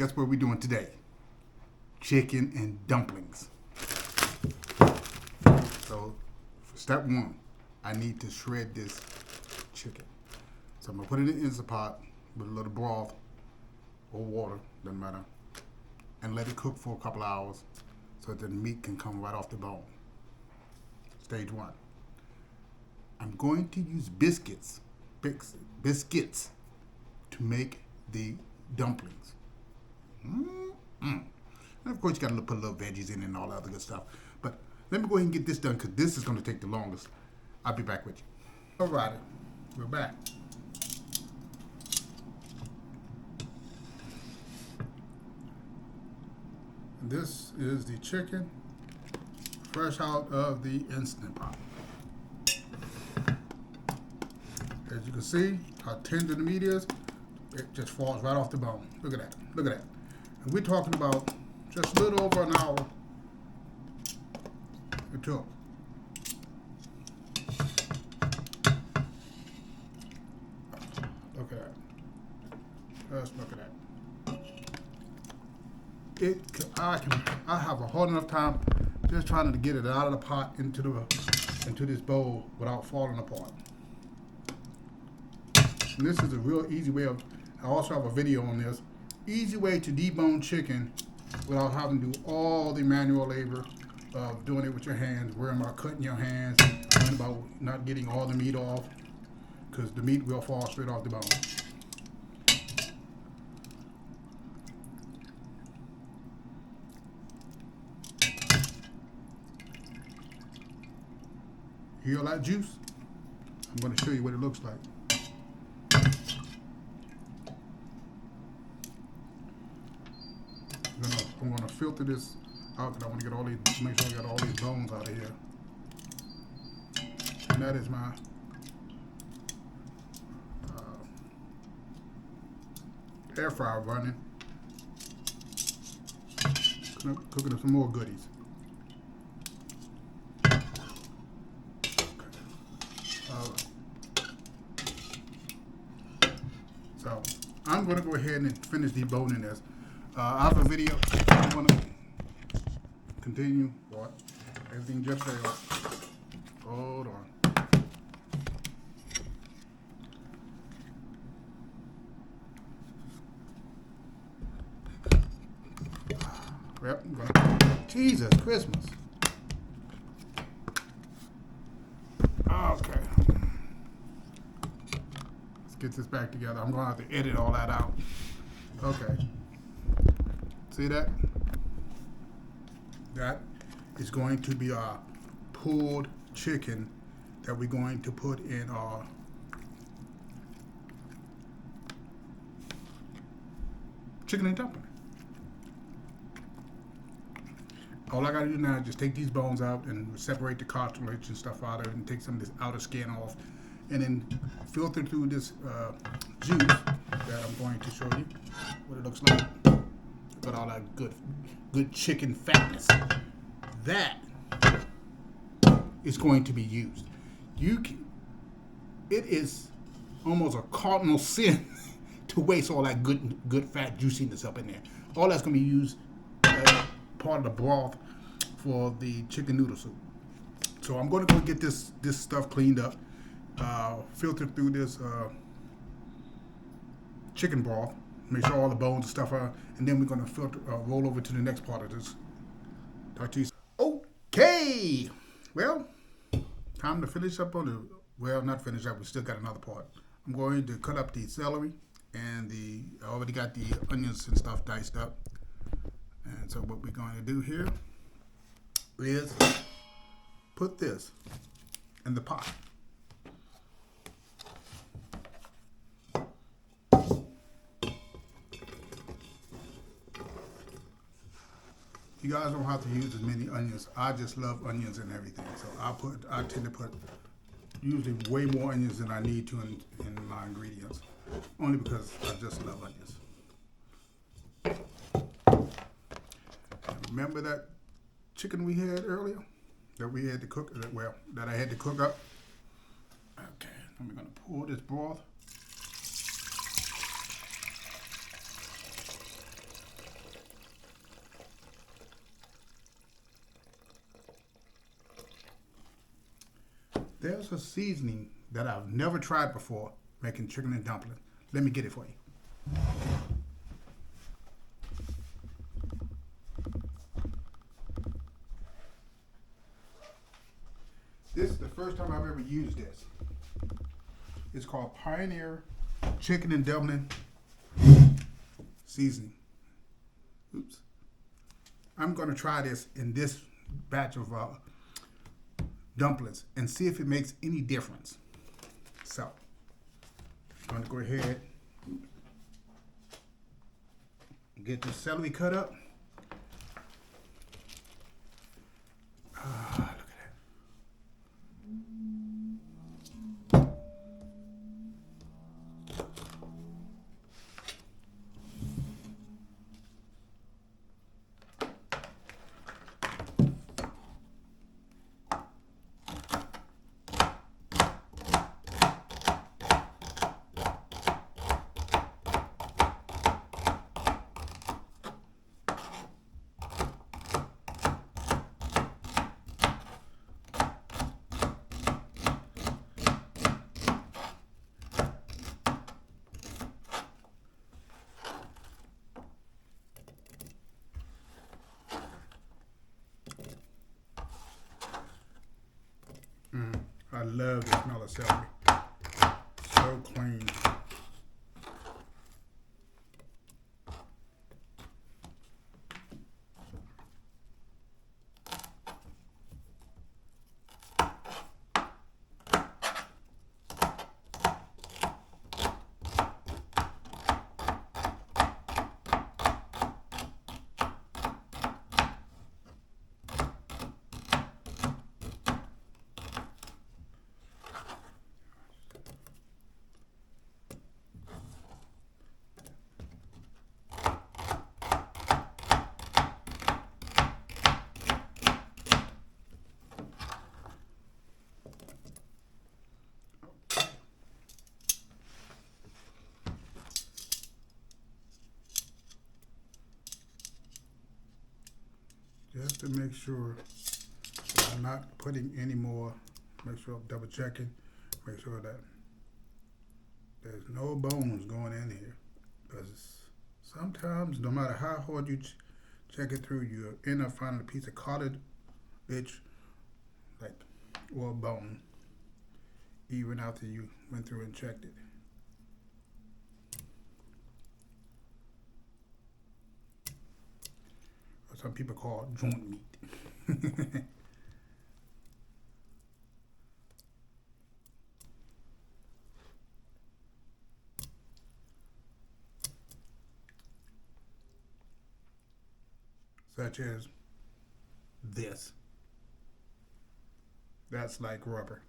guess what we're doing today? Chicken and dumplings. So, for step one, I need to shred this chicken. So I'm gonna put it in the Instant Pot with a little broth or water, doesn't matter, and let it cook for a couple hours so that the meat can come right off the bone. Stage one. I'm going to use biscuits to make the dumplings. And of course, you gotta put a little veggies in and all that other good stuff. But let me go ahead and get this done because this is gonna take the longest. I'll be back with you. All right, we're back. This is the chicken fresh out of the Instant Pot. As you can see how tender the meat is, it just falls right off the bone. Look at that, look at that. And we're talking about just a little over an hour it took. Look at that. Just look at that. I have a hard enough time just trying to get it out of the pot into this bowl without falling apart. And this is a real easy way of, I also have a video on this, easy way to debone chicken without having to do all the manual labor of doing it with your hands, worrying about cutting your hands, worrying about not getting all the meat off, because the meat will fall straight off the bone. You hear all that juice? I'm going to show you what it looks like. I'm going to filter this out because I want to get all these, make sure I got all these bones out of here. And that is my air fryer running. Cooking up some more goodies. So I'm going to go ahead and finish deboning this. I have a video. I want to continue. What? Everything just failed. Hold on. Yep. Jesus Christmas. Okay. Let's get this back together. I'm going to have to edit all that out. Okay. See that? That is going to be our pulled chicken that we're going to put in our chicken and dumpling. All I gotta do now is just take these bones out and separate the cartilage and stuff out of it and take some of this outer skin off and then filter through this juice that I'm going to show you what it looks like. Got all that good chicken fatness. That is going to be used. It is almost a cardinal sin to waste all that good fat juiciness up in there. All that's going to be used as part of the broth for the chicken noodle soup. So I'm going to go get this stuff cleaned up, filter through this chicken broth. Make sure all the bones and stuff are, and then we're going to roll over to the next part of this. Talk to you. Okay. Well, time to finish up on the, well, not finish up, we still got another part. I'm going to cut up the celery and I already got the onions and stuff diced up. And so what we're going to do here is put this in the pot. You guys don't have to use as many onions. I just love onions and everything. So I tend to put usually way more onions than I need to in my ingredients. Only because I just love onions. Remember that chicken we had earlier? That we had to cook, that I had to cook up? Okay, I'm gonna pour this broth. There's a seasoning that I've never tried before making chicken and dumplings. Let me get it for you. This is the first time I've ever used this. It's called Pioneer Chicken and Dumpling Seasoning. Oops. I'm going to try this in this batch of dumplings and see if it makes any difference. So, I'm going to go ahead and get the celery cut up. Look at that. I love the smell of celery. So clean. Just to make sure that I'm not putting any more, make sure I'm double checking, make sure that there's no bones going in here. Because sometimes, no matter how hard you check it through, you end up finding a piece of cottage itch, like, or a bone, even after you went through and checked it. Some people call it joint meat. Such as this. That's like rubber.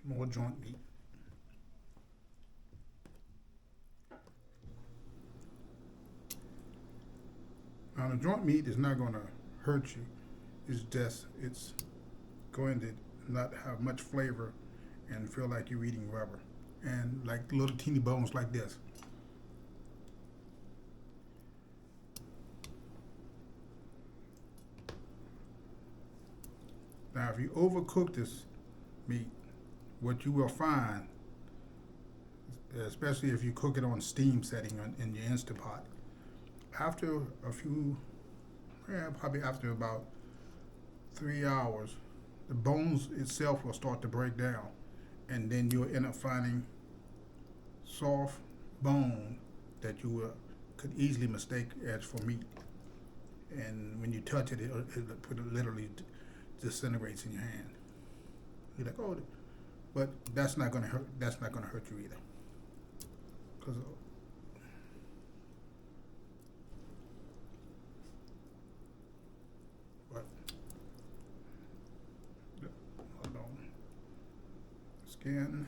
More joint meat. Now the joint meat is not going to hurt you. It's going to not have much flavor and feel like you're eating rubber. And like little teeny bones like this. Now if you overcook this meat, what you will find, especially if you cook it on steam setting in your Instant Pot, after a few, probably after about 3 hours, the bones itself will start to break down, and then you'll end up finding soft bone that you could easily mistake as for meat. And when you touch it, it'll literally disintegrates in your hand. You're like, oh, but that's not gonna hurt. That's not gonna hurt you either. Cause what? Hold on. Scan.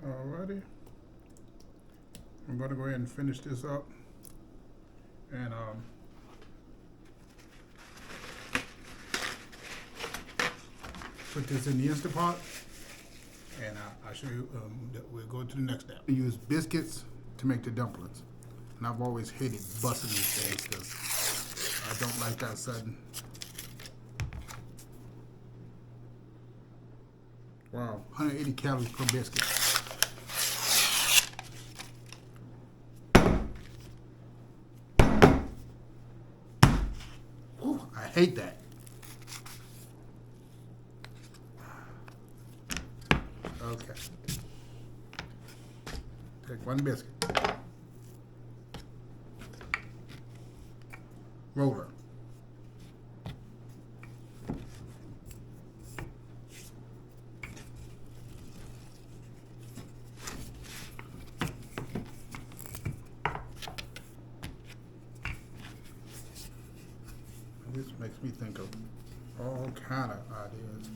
Alrighty. I'm gonna go ahead and finish this up, and put this in the Instant Pot, and I'll show you. That we'll go to the next step. We use biscuits to make the dumplings, and I've always hated busting these things because I don't like that sudden. Wow, 180 calories per biscuit. Whew, I hate that. Okay. Take one biscuit. Roller. This makes me think of all kind of ideas.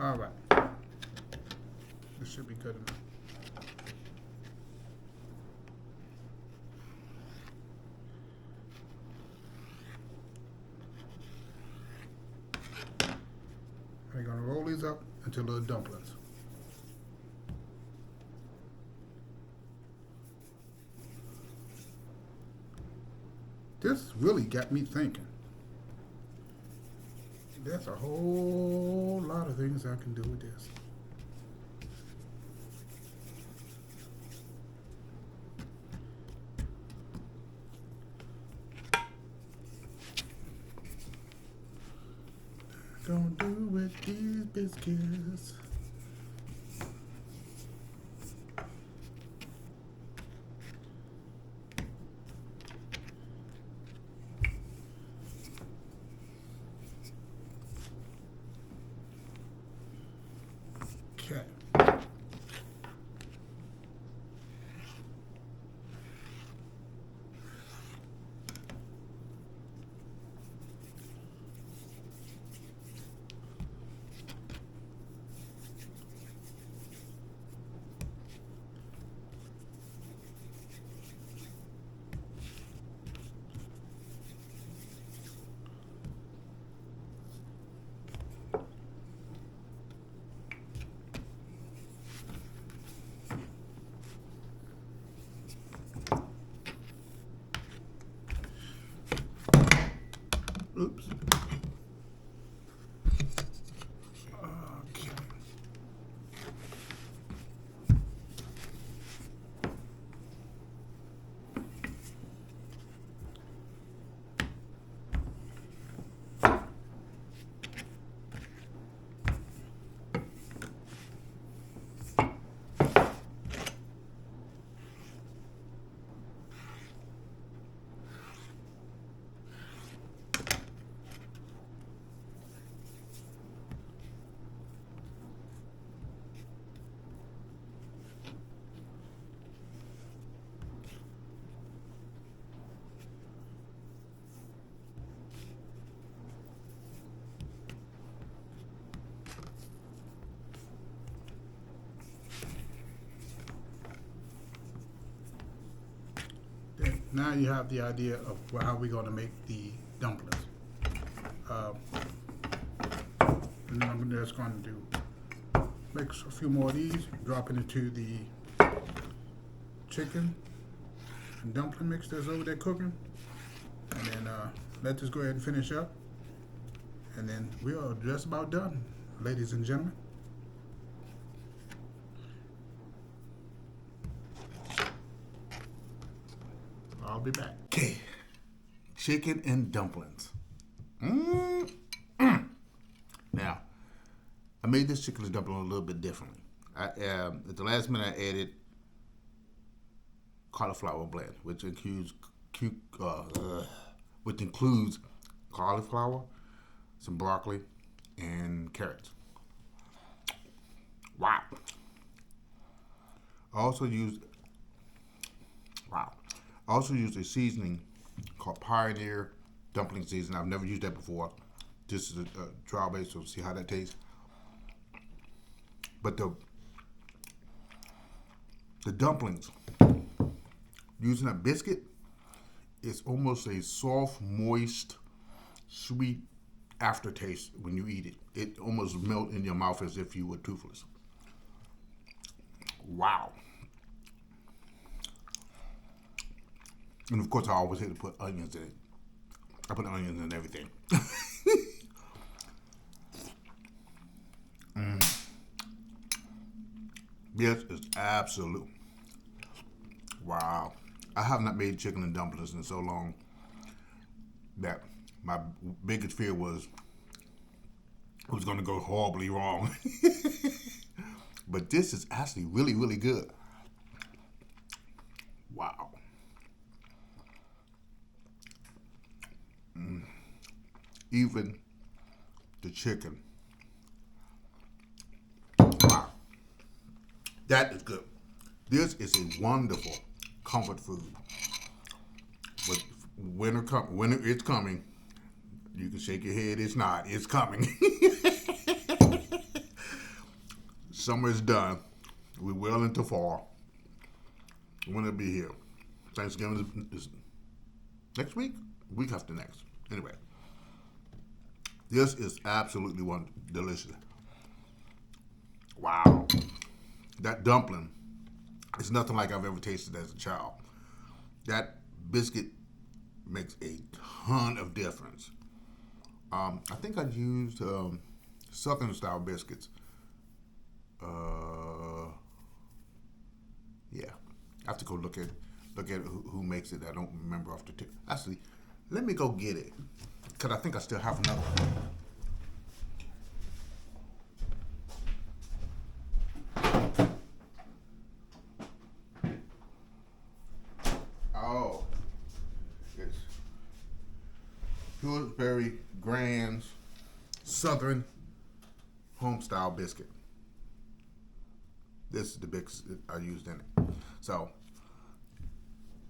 All right, this should be good enough. We're gonna roll these up into little dumplings. This really got me thinking. There's a whole lot of things I can do with this. Gonna do with these biscuits. Okay. now you have the idea of how we're going to make the dumplings. Uh, and then I'm just going to make a few more of these, drop it into the chicken and dumpling mix that's over there cooking, and then let this go ahead and finish up, and then we are just about done, ladies and gentlemen. I'll be back. Okay, chicken and dumplings. Now, I made this chicken and dumpling a little bit differently. At the last minute, I added cauliflower blend, which includes cauliflower, some broccoli, and carrots. Wow. I also used a seasoning called Pioneer dumpling seasoning. I've never used that before. This is a trial base, so see how that tastes. But the dumplings, using a biscuit, it's almost a soft, moist, sweet aftertaste when you eat it. It almost melts in your mouth as if you were toothless. Wow. And of course, I always hate to put onions in it. I put onions in everything. This is absolute. Wow. I have not made chicken and dumplings in so long that my biggest fear was it was going to go horribly wrong. But this is actually really, really good. Wow. Even the chicken. Wow. That is good. This is a wonderful comfort food. But winter it's coming. You can shake your head, it's not. It's coming. Summer is done. We're well into fall. When it'll be here. Thanksgiving is next week? Week after next. Anyway. This is absolutely delicious. Wow. That dumpling is nothing like I've ever tasted as a child. That biscuit makes a ton of difference. I think I used Southern style biscuits. Yeah, I have to go look at who makes it. I don't remember off the tip. Actually, let me go get it because I think I still have another one. Oh, it's Pillsbury Grand's Southern Homestyle biscuit. This is the biscuit I used in it. So,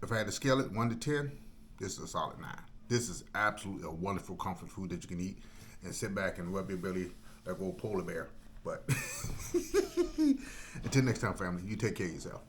if I had to scale it 1 to 10, this is a solid 9. This is absolutely a wonderful comfort food that you can eat and sit back and rub your belly like an old polar bear. But until next time, family, you take care of yourself.